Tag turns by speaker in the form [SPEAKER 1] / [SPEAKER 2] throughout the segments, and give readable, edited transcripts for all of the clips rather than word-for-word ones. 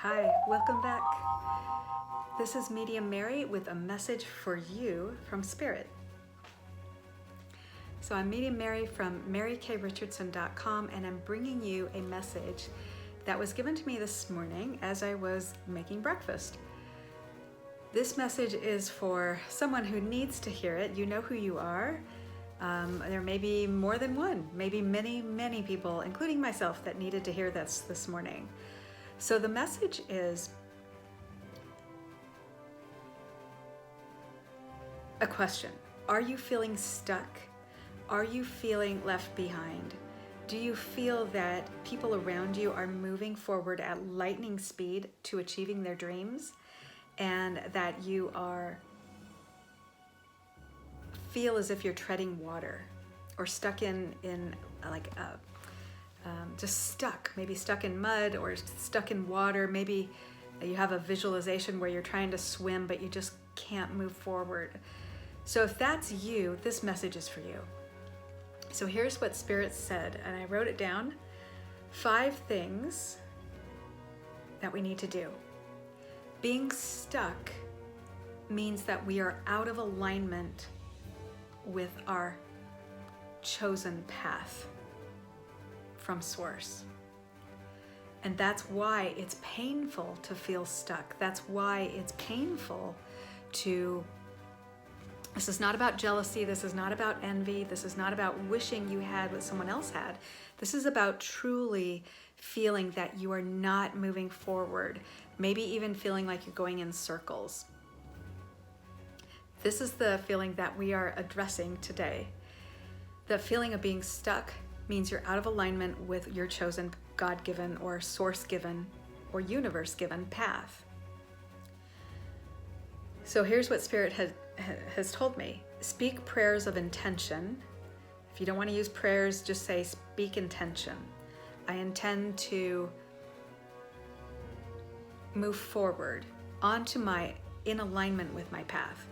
[SPEAKER 1] Hi, welcome back. This is Medium Mary with a message for you from Spirit. So I'm Medium Mary from MaryKRichardson.com, and I'm bringing you a message that was given to me this morning as I was making breakfast. This message is for someone who needs to hear it. You know who you are. There may be more than one, maybe many people, including myself, that needed to hear this morning. So the message is a question. Are you feeling stuck? Are you feeling left behind? Do you feel that people around you are moving forward at lightning speed to achieving their dreams, and that you feel as if you're treading water or stuck in like a just stuck, maybe stuck in mud or stuck in water? Maybe you have a visualization where you're trying to swim, but you just can't move forward. So if that's you, this message is for you. So here's what Spirit said, and I wrote it down. 5 things that we need to do. Being stuck means that we are out of alignment with our chosen path from Source. And that's why it's painful to feel stuck. That's why it's painful to... This is not about jealousy. This is not about envy. This is not about wishing you had what someone else had. This is about truly feeling that you are not moving forward, maybe even feeling like you're going in circles. This is the feeling that we are addressing today. The feeling of being stuck means you're out of alignment with your chosen God-given or source-given or universe-given path. So here's what Spirit has told me. Speak prayers of intention. If you don't want to use prayers, just say speak intention. I intend to move forward in alignment with my path.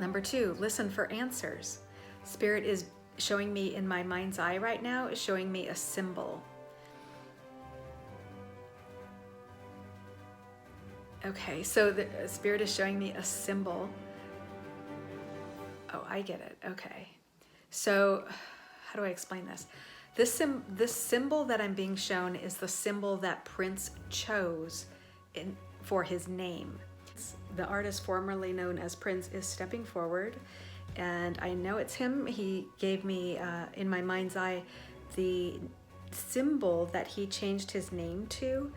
[SPEAKER 1] Number 2, listen for answers. Spirit is showing me in my mind's eye right now, is showing me a symbol. Okay, so the Spirit is showing me a symbol. Oh, I get it. Okay. So how do I explain this? This symbol that I'm being shown is the symbol that Prince chose for his name. The artist formerly known as Prince is stepping forward, and I know it's him. He gave me, in my mind's eye, the symbol that he changed his name to.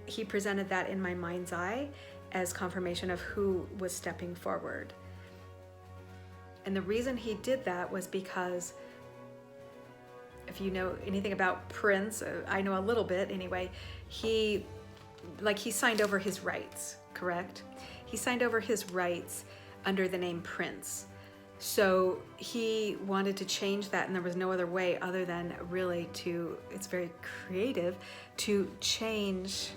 [SPEAKER 1] He presented that in my mind's eye as confirmation of who was stepping forward. And the reason he did that was because, if you know anything about Prince, I know a little bit anyway, he signed over his rights, correct? He signed over his rights under the name Prince. So he wanted to change that, and there was no other way other than really it's very creative, to change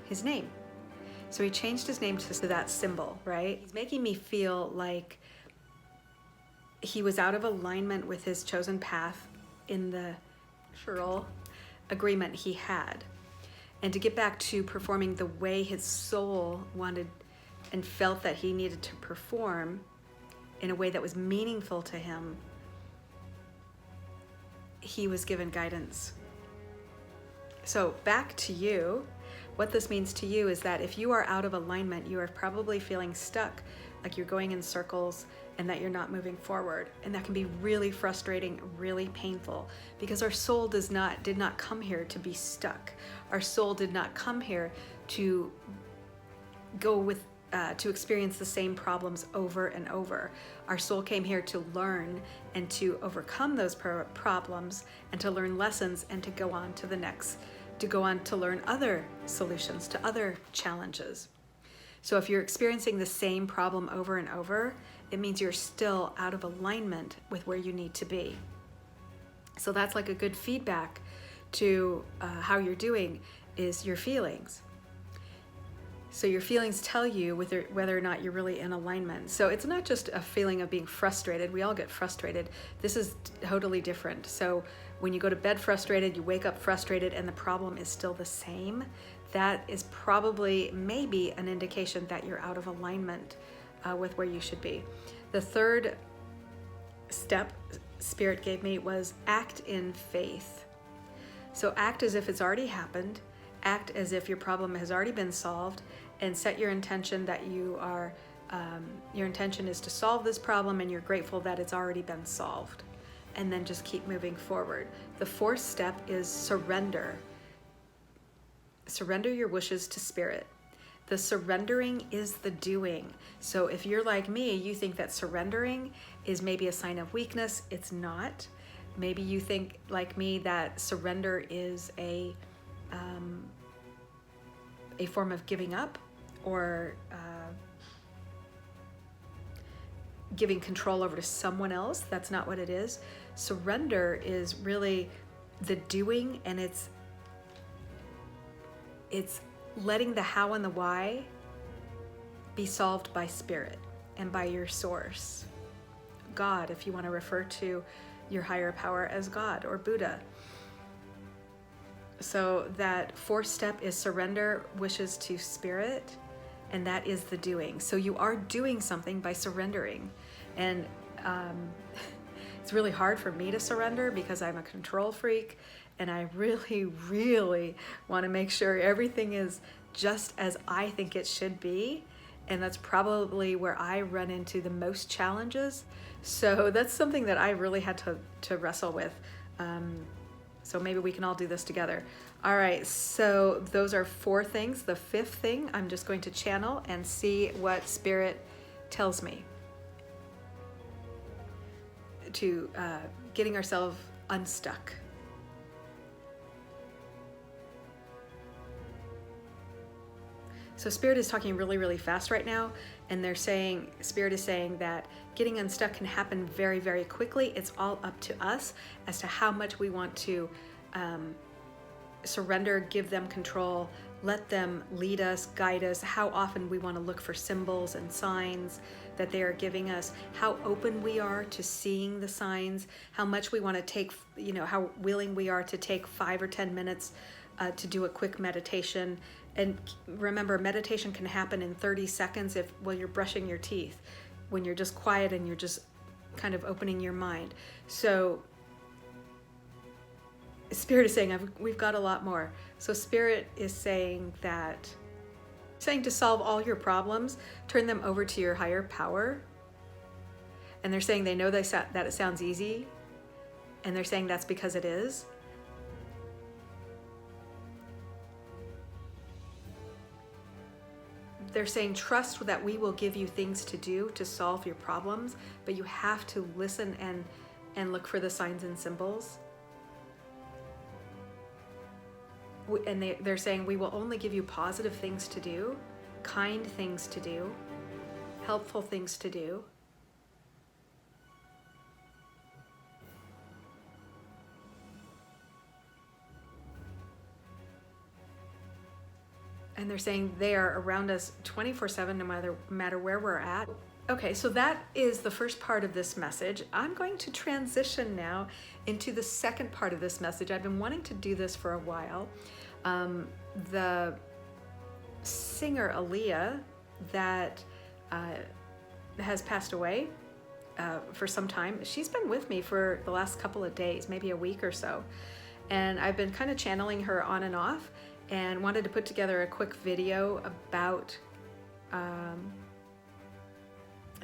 [SPEAKER 1] his name. So he changed his name to that symbol, right? He's making me feel like he was out of alignment with his chosen path in the natural agreement he had. And to get back to performing the way his soul wanted and felt that he needed to perform in a way that was meaningful to him, he was given guidance. So back to you. What this means to you is that if you are out of alignment, you are probably feeling stuck, like you're going in circles and that you're not moving forward. And that can be really frustrating, really painful, because our soul did not come here to be stuck. Our soul did not come here to to experience the same problems over and over. Our soul came here to learn and to overcome those problems and to learn lessons and to go on to the next, to go on to learn other solutions to other challenges. So if you're experiencing the same problem over and over, it means you're still out of alignment with where you need to be. So that's like a good feedback to how you're doing is your feelings. So your feelings tell you whether or not you're really in alignment. So it's not just a feeling of being frustrated. We all get frustrated. This is totally different. So when you go to bed frustrated, you wake up frustrated, and the problem is still the same, that is probably maybe an indication that you're out of alignment with where you should be. The third step Spirit gave me was act in faith. So act as if it's already happened, act as if your problem has already been solved, and set your intention that your intention is to solve this problem, and you're grateful that it's already been solved. And then just keep moving forward. The fourth step is surrender. Surrender your wishes to Spirit. The surrendering is the doing. So if you're like me, you think that surrendering is maybe a sign of weakness. It's not. Maybe you think like me that surrender is a form of giving up, or giving control over to someone else. That's not what it is. Surrender is really the doing, and it's letting the how and the why be solved by Spirit and by your source. God, if you want to refer to your higher power as God or Buddha. So that fourth step is surrender wishes to Spirit, and that is the doing. So you are doing something by surrendering. And it's really hard for me to surrender because I'm a control freak, and I really, really want to make sure everything is just as I think it should be. And that's probably where I run into the most challenges. So that's something that I really had to wrestle with. So maybe we can all do this together. All right, so those are 4 things. The 5th thing, I'm just going to channel and see what Spirit tells me. To getting ourselves unstuck. So Spirit is talking really, really fast right now, and Spirit is saying that getting unstuck can happen very, very quickly. It's all up to us as to how much we want to surrender, give them control, let them lead us, guide us, how often we want to look for symbols and signs that they are giving us, how open we are to seeing the signs, how much we want to take, how willing we are to take 5 or 10 minutes to do a quick meditation. And remember, meditation can happen in 30 seconds while you're brushing your teeth, when you're just quiet and you're just kind of opening your mind. So Spirit is saying we've got a lot more. So Spirit is saying to solve all your problems, turn them over to your higher power. And they're saying they know that it sounds easy, and they're saying that's because it is. They're saying trust that we will give you things to do to solve your problems, but you have to listen and look for the signs and symbols. And they're saying we will only give you positive things to do, kind things to do, helpful things to do. And they're saying they are around us 24/7, no matter where we're at. Okay, so that is the first part of this message. I'm going to transition now into the second part of this message. I've been wanting to do this for a while. The singer Aaliyah that has passed away for some time, she's been with me for the last couple of days, maybe a week or so. And I've been kind of channeling her on and off, and wanted to put together a quick video about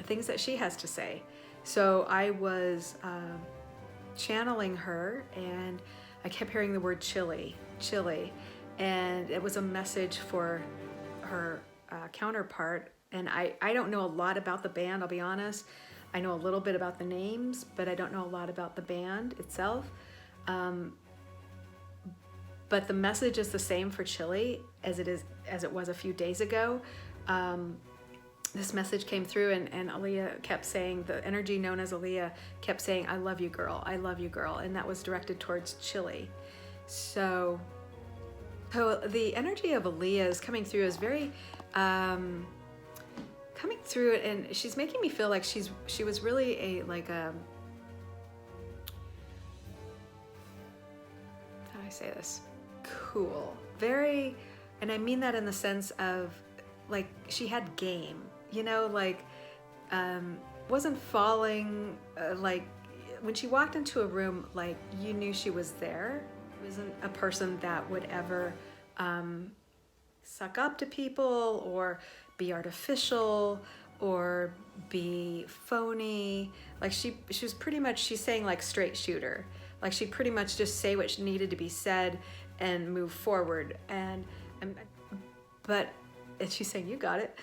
[SPEAKER 1] things that she has to say. So I was channeling her, and I kept hearing the word chili, and it was a message for her counterpart. And I don't know a lot about the band, I'll be honest. I know a little bit about the names, but I don't know a lot about the band itself. But the message is the same for Chile as it was a few days ago. This message came through, and Aaliyah kept saying, the energy known as Aaliyah kept saying, "I love you, girl. I love you, girl," and that was directed towards Chile. So the energy of Aaliyah is coming through as very coming through, and she's making me feel like she was really I say this? Cool. Very, and I mean that in the sense of like she had game, you know, like wasn't falling, like when she walked into a room, like you knew she was there. Wasn't a person that would ever suck up to people or be artificial or be phony. Like she was pretty much, she's saying like straight shooter. Like she'd pretty much just say what needed to be said and move forward. But she's saying, you got it.